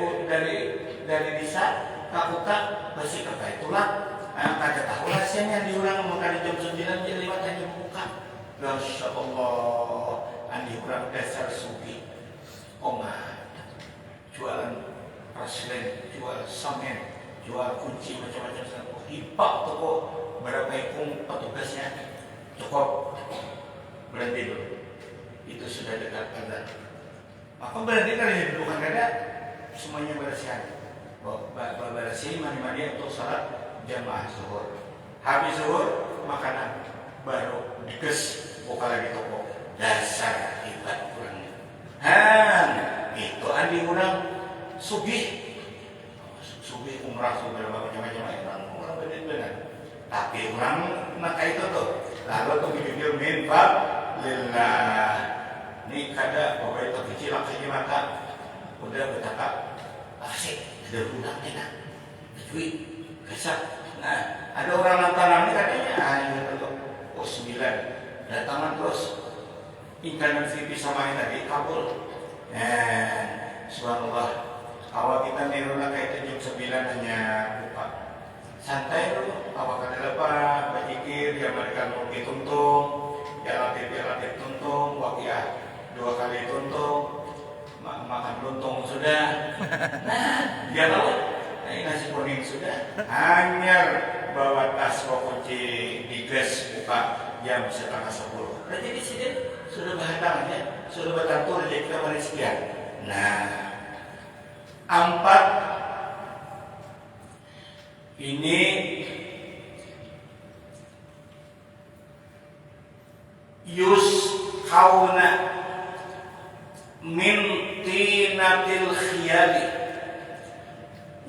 desa kakuta masih kata itulah kada tahu rahasianya diurang makan jam 9 dia lewat aja buka. Masya Allah, andi urang dasar sugi. Oma jualan paslen, jual semen, jual kunci macam-macam sana. Hipak toko berapa ikung petugasnya cukup berhenti dulu. Itu sudah dekat azan. Maka berhenti karena bukan kada semuanya bersihan. Bersih mandi-mandi untuk sholat jamaah zuhur. Habis zuhur makanan baru dikes buka lagi toko. Dasar hebat kurangnya. Itu andi orang sugih umrah sudah macam-macam orang benar. Tapi orang nak itu tuh lalu tuh jujur minfaq lillah. Ini kada mata. Udah betapa asik, ada budaknya nak. Cuy, kesak. Nah, ada orang lantaran katanya, ini betul. Oh 9, datangan terus. Ikan TV sama yang tadi kabul. Subhanallah. Awal kita niruna kayak jam 9 hanya buka. Santai dulu. Awal kata lepas, berpikir, dia mereka mau dituntung, dia latih tuntung, wakiah 2 kali tuntung, makan tuntung sudah. Nah, dia tahu. Ini nasi kuning sudah. Hanya bawa tas kunci di gas buka jam 9:30. Berarti di sini sudah bahan ya, sudah berkantor jadi kita mari sekian. Nah, 4 ini yusqauna min tinatil khiyali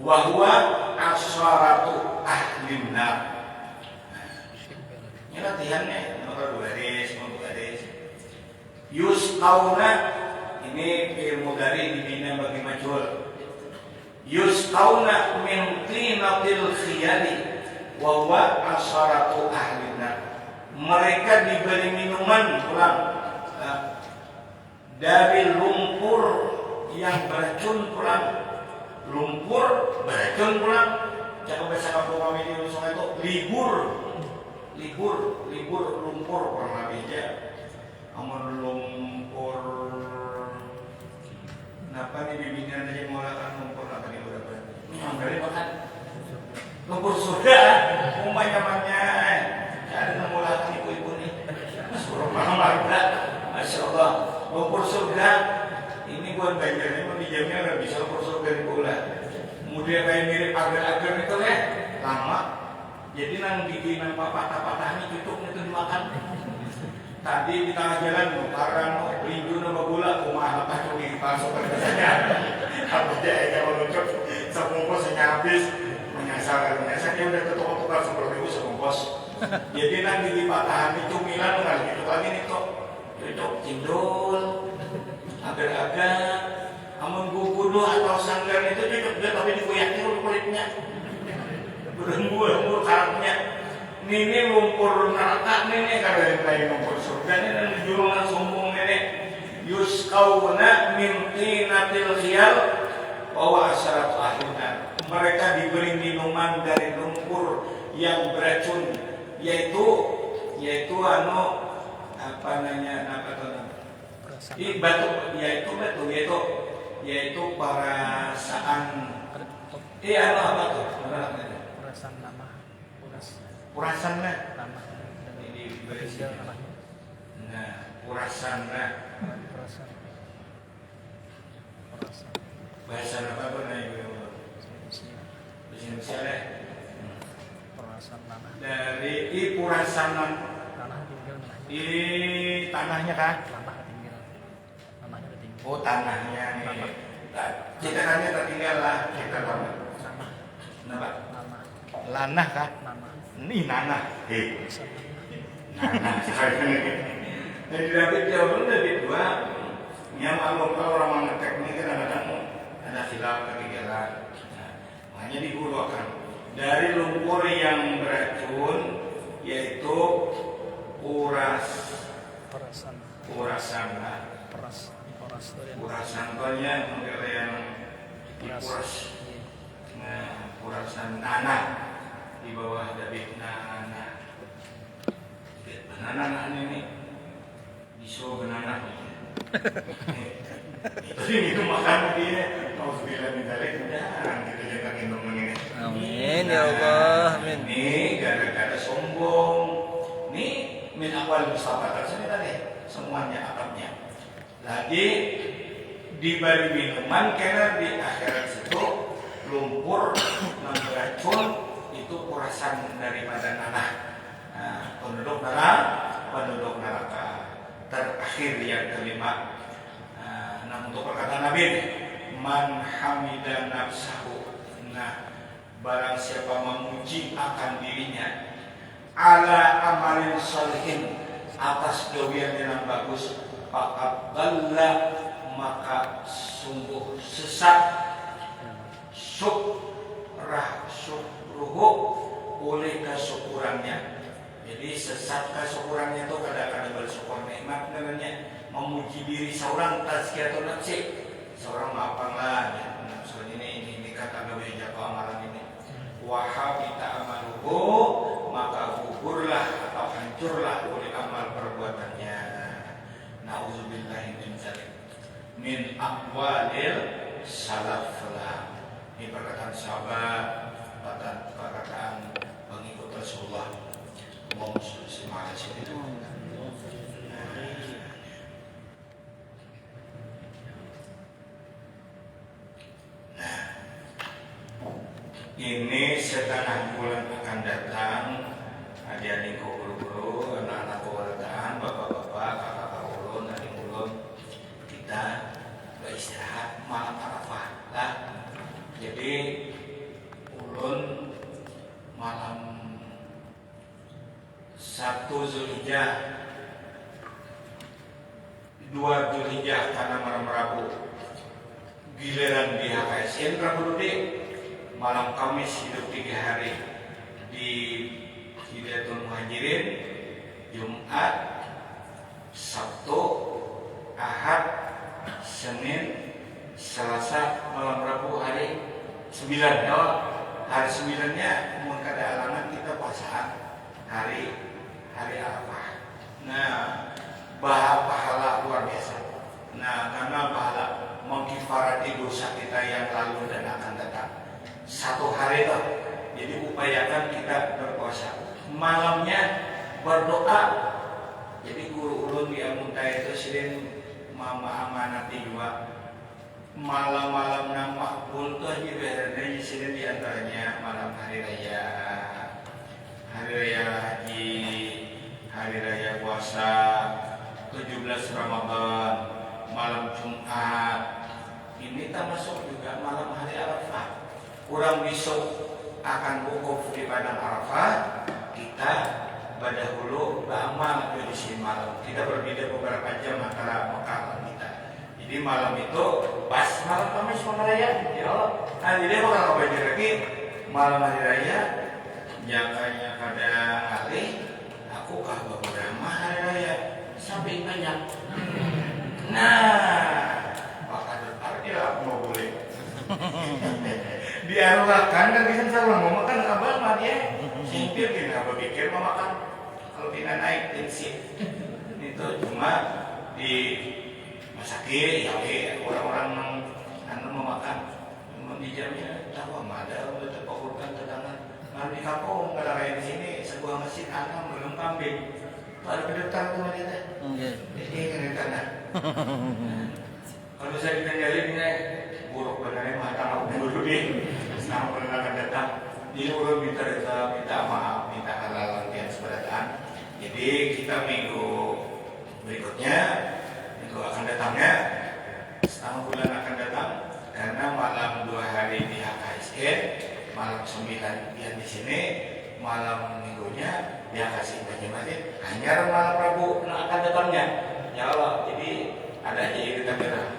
wa huwa asharatu ahlin nar. Ini latihannya nomor 2 baris. Yusqauna ini ilmu dari dibina bagi majhul. Yusqauna min tinatil khiyali wa huwa asharatu ahlin nar. Mereka diberi minuman pulang dari lumpur yang beracun pulang. Lumpur beracun pulang. Jangan bahasa kampung kami di Sungai itu libur lumpur kurang lebih aja. Amun lumpur kenapa nih bimbingan aja mengolakan lumpur apa nih berapa? Yang dari makan lumpur sudah umpamanya ada mengolakan ibu-ibu nih. Suruh malam Masya Allah lumpur surga ini buat banjarnya mau dijamnya udah bisa lumpur surga di bola. Kemudian kayak mirip agar-agar itu ya lama. Jadi nang gigi nang patah-patah ini cucuk itu dimakan. Tadi di tengah jalan nukaran linju nama bola rumah apa cumi masuk ke dasarnya. Apa dia kalau lucu sebungkusnya habis menyasar dia udah ketukar seperti itu sebungkus. Jadi nang gigi patah ini cumilan kan gitu lagi nih kok cucuk cindul agar-agar amun gugudu atau sanggar itu cucuk dia tapi dikuyaknya kulitnya. Berembur karakternya. Ini lumpur neraka ini kalau yang lumpur surga ini dan jurungan sombong ini. Yusqauna min tinatil khiyal wa asharatu ahlina. Mereka diberi minuman dari lumpur yang beracun yaitu yaitu perasaan apa tuh? Perasan nama, Purasan lah. nama Ini berisi. nama. Nah, purasan lah. Perasan. Bahasa apa pun nih ibu? Bahasa lah. Perasan nama. Dari purasanan. Tanah tinggal mana? Tanahnya kah? Tanah tinggal. Tanahnya ketinggalan. Oh tanahnya nih. Kita hanya tertinggal lah. Kita tahu. Nama. Kenapa? Nama. Lanah kah? Nama. Ini nanah. Perasan. Nanah. Jadi dari jawaban dari 2. Yang kalau orang mengetek ini kadang-kadang ada khilaf ketinggalan. Hanya digunakan dari lumpur yang beracun yaitu Perasan. purasan. Purasan banyak model yang dipuras. Nah, purasan nanah di bawah dari nanah. Nanah ini disuruh nanah. Itu makan dia mau bilang dari jangan kita jaga minum ini. Amin ya Allah, amin. Ini gara-gara sombong. Ini min awal mustafa sini tadi semuanya akadnya. Lagi diberi minuman karena di akhirat situ lumpur yang beracun itu purasan daripada nanah. Nah, penduduk neraka terakhir yang kelima. Nah, untuk perkataan Nabi, man hamidan nafsahu. Nah, barang siapa memuji akan dirinya ala amalin sholihin atas gawean yang bagus, faqad dhalla maka sesat syukruhu oleh kesyukurannya. Jadi sesat kesyukurannya itu kadang-kadang bersyukur nikmat namanya, memuji diri seorang tazkiyatun nafsi. Seorang lapanglah ya, soalnya ini kata Nabi Jaka amalan ini. Wa habita amaluhu, maka gugurlah atau hancurlah oleh amal perbuatannya. Nauzubillahi min dzalik. Min aqwalil salaf. Ini perkataan sahabat, perkataan pengikut Rasulullah. Allahumma shalli ala sayyidina. Ini setengah bulan akan datang. Adik-adik guru-guru, anak-anak keluargaan, bapak-bapak, kakak-kakak ulun, adik ulun, kita beristirahat malam Arafah lah. Jadi ulun malam 1 Zulhijjah, 2 Zulhijjah karena malam Rabu, giliran di HKSN Rabu Dede. Malam Kamis hidup 3 hari di Hidayatul Muhajirin, Jumat, Sabtu, Ahad, Senin, Selasa, malam Rabu hari 9. Hari 9-nya mau kada alangan kita puasa hari Arafah. Nah, pahala luar biasa. Nah, karena pahala mengkifarati dosa kita yang lalu dan akan datang. 1 hari itu, jadi upayakan kita berpuasa. Malamnya berdoa. Jadi guru ulun di Amunta itu sering mama amanati juga. Malam-malam nang makbul tuh aja berada sering diantaranya malam hari raya haji, hari raya puasa, 17 Ramadan, malam Jumat. Ini termasuk juga malam hari Arafah. Kurang besok akan wukuf di padang Arafah, kita berdahulu beramal di sini malam. Kita berbeda beberapa jam antara Mekah dan kita. Jadi malam itu pas malam Kamis malam raya, ya Allah. Nah jadi orang apa lagi malam hari raya, jakanya pada hari, aku kah beberapa hari raya sampai banyak. Nah, maka berarti aku mau boleh. Diarahkan dan bisa salah mau makan abang mah dia singkir kita berpikir mau makan kalau tidak naik tensi itu cuma di masakin ya orang-orang anu mau makan cuma di jamnya tahu ada udah terpakurkan tetangan di kampung kalau kayak di sini sebuah masjid anak belum kambing ada kedekatan sama dia jadi kedekatan kalau saya dikenali ini buruk benar mata aku dulu deh sekarang pernah akan datang jadi ulun minta maaf, minta halal yang seberatan. Jadi kita minggu berikutnya, minggu akan datangnya setengah bulan akan datang karena malam 2 hari di HKSN, malam 9 yang di sini, malam minggunya di HKSN Banjarmasin, hanya malam Rabu akan datangnya. Ya Allah, jadi ada jadi kita merah.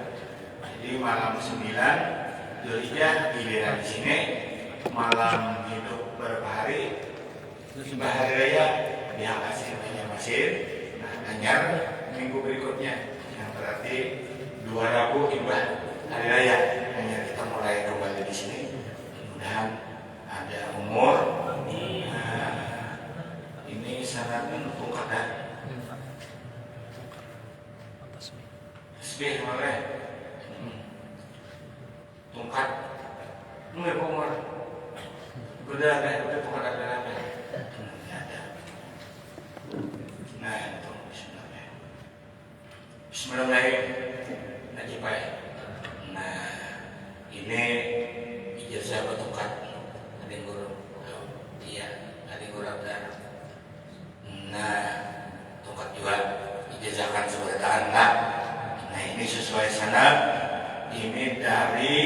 Jadi malam 9 Zulhijjah giliran di sini, malam hidup berapa hari, 5 hari raya di HKSN Banjarmasin. Nah, hanya minggu berikutnya yang berarti 2 Rabu Ibah hari raya. Hanya kita mulai kembali di sini. Mudah-mudahan ada umur. Ini syaratnya untuk kata tasbih boleh. Tungkat nggak umur udah tungkat ada nah itu Bismillahirrahmanirrahim najib baik. Nah ini ijazah bertungkat ada guru iya ada guru abdar. Nah tungkat juga ijazahkan sebertaan lah. Nah ini sesuai sanad. Ini dari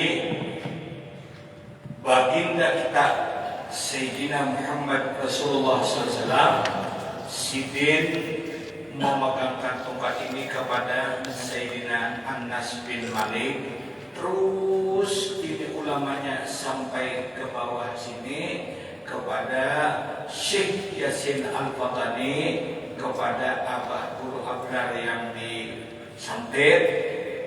baginda kita Sayyidina Muhammad Rasulullah SAW. Sidin memegangkan tongkat ini kepada Sayyidina Anas bin Malik Terus ini ulamanya sampai ke bawah sini kepada Syekh Yasin Al-Fatani, kepada Abah Guru Abrar yang di Santet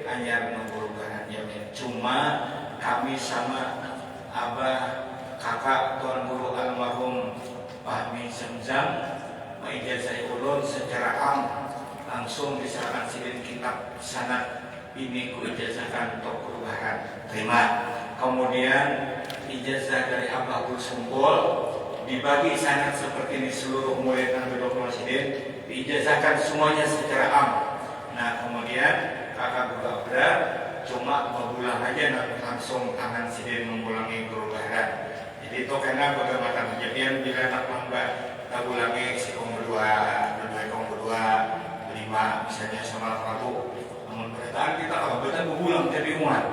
Anyar Nunggul Barat Yamin. Cuma kami sama Abah kakak Tuan Guru almarhum Fahmi Zamzam mengijazah ulun secara am langsung diserahkan sidin kitab sanad ini ku ijazahkan untuk Guru Barat terima. Kemudian ijazah dari Abah Guru Sumpul dibagi sanad seperti ini seluruh murid dan Dr. Sidin diijazahkan semuanya secara am. Nah kemudian kakak Guru Abrar cuma mengulang aja langsung tangan Sidin mengulangi Guru Barat. Jadi itu karena bagaimana kejadian bila anak lambat tak ulangi si kong berdua, lima misalnya sama Rabu. Namun perkataan kita kalau betul berulang jadi umat.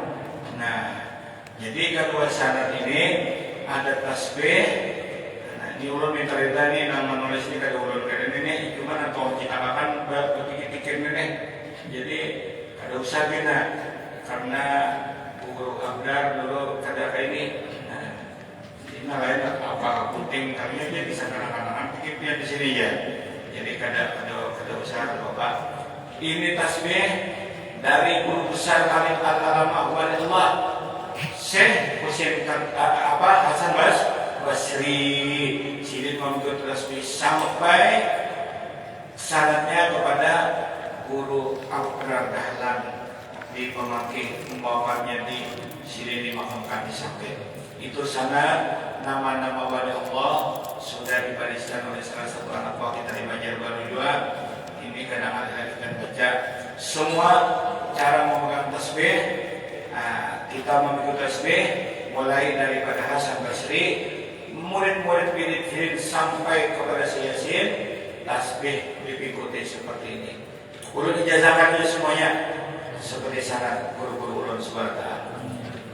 Nah jadi kedua syarat ini ada tasbih. Nah ini ulun minta cerita nih nama nulis ini kada ulun kada ini cuma atau kita akan berpikir-pikir ini. Jadi kada usah kita karena Guru Abrar dulu kada kayak ini. Nah lain apa penting kami aja bisa kadang-kadang pikir dia di sini ya. Jadi kada usah bapak. Ini tasbih dari guru besar kami al-alama walillah Syekh Husain Hasan Basri. Sidin membuat tasbih sampai syaratnya kepada Guru Abrar Dahlan di Pemangkin membawakannya di sini dimakamkan di Sakit. Itu sana nama-nama wali Allah sudah dibariskan oleh salah satu anak buah kita di Banjarbaru juga. Ini kadang-kadang kita baca semua cara memegang tasbih. Kita memegang tasbih mulai daripada Hasan Basri, murid-murid Bidin sampai kepada Yasin, tasbih diikuti seperti ini. Ulun ijazahkan semuanya seperti syarat guru-guru ulun subhanahu wa ta'ala.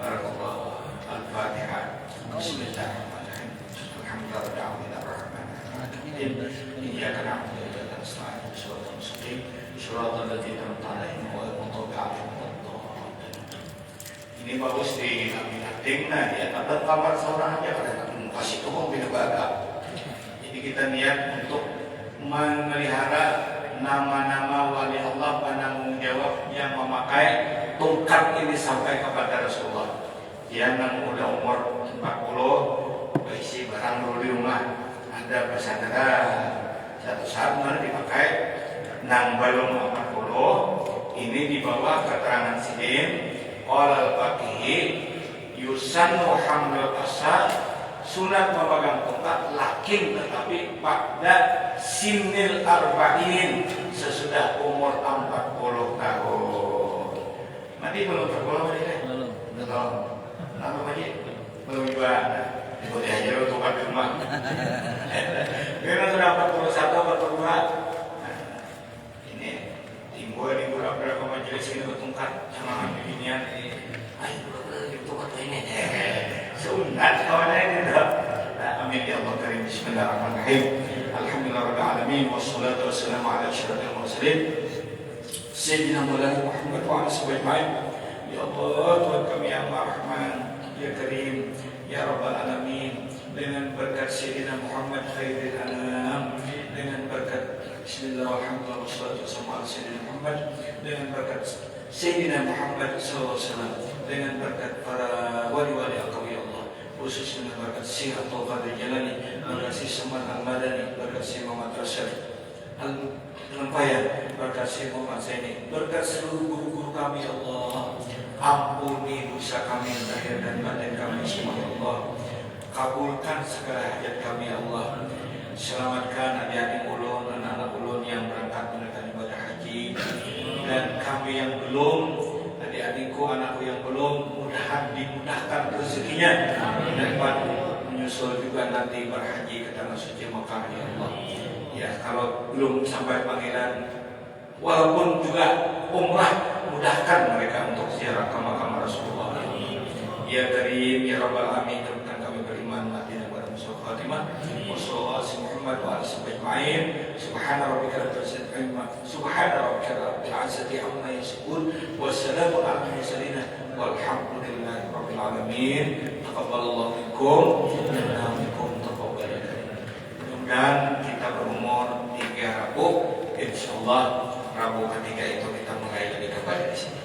Barakallahu. Al-Fatihah. Bismillahirrahmanirrahim. Alhamdulillahirrahmanirrahim. Iyyaka na'budu wa iyyaka nasta'in. Shiratal mustaqim. Shiratal ladzina an'amta 'alaihim ghairil maghdubi 'alaihim waladdallin. Ini bagus di nating di atas kamar seorang aja pada kasih tuh binabaga. Jadi kita niat untuk memelihara nama-nama wali Allah penanggung jawab yang memakai tongkat ini sampai kepada Rasulullah. Yang udah umur 40 berisi barang dulu di rumah ada bersandera satu saat mana dipakai nang belum 40 ini dibawa keterangan Sidin oleh Al-Faqih yusannu hamlul asa sunat memegang tongkat lakin tetapi pada sinil arba'in sesudah umur 40 tahun. Nanti belum tergolong ini. Belum. Apa lagi? Belum juga. Ikuti aja lo tongkat di rumah. Karena sudah 41, 42. Ini timbul di beberapa majelis ini bertongkat sama beginian ini. Ayo tongkat ini. Sunat kawannya ini dah. Amin ya Allah karim. Bismillahirrahmanirrahim. Alhamdulillahirabbil alamin wassalatu wassalamu ala asyrafil mursalin sayyidina Maulana Muhammad wa ala alihi. Ya Allah Tuhan kami yang Rahman, ya Karim, ya Rabbal alamin. Dengan berkat Sayyidina Muhammad khairil anam, dengan berkat Bismillahirrahmanirrahim wassalatu wassalamu ala Sayyidina Muhammad, dengan berkat Sayyidina Muhammad sallallahu alaihi wasallam, dengan berkat para wali-wali Allah ya Allah, khusus dengan berkat Syekh Abdul Qadir Jalani, berkat Syekh Saman Al-Madani, berkat Syekh Muhammad Rasyid Al-Lampayan, berkat Syekh Muhammad Zaini, berkat seluruh guru-guru kami ya Allah. Ampuni dosa kami lahir dan batin kami semua ya Allah. Kabulkan segala hajat kami ya Allah. Selamatkan adik-adik ulun, anak-anak ulun yang berangkat menunaikan ibadah haji, dan kami yang belum, adik-adikku, anakku yang belum, mudahan dimudahkan rezekinya dapat menyusul juga nanti berhaji ke tanah suci Mekah ya Allah. Ya kalau belum sampai panggilan, walaupun juga umrah, mudahkan mereka untuk ziarah ke makam Rasulullah. Ya Karim, ya Rabbal alamin, jadikan kami beriman mati dan bermusuh khatimah. Wassallallahu Muhammad wa ala alihi subhana rabbika rabbil izzati amma yasifun, wassalamu ala mursalin walhamdulillah. alamin. Taqabbalallahu minkum wa minkum taqabbalan. Mudah-mudahan kita berumur 3 Rabu, insyaallah Rabu ketiga itu kita mulai lebih kembali di sini.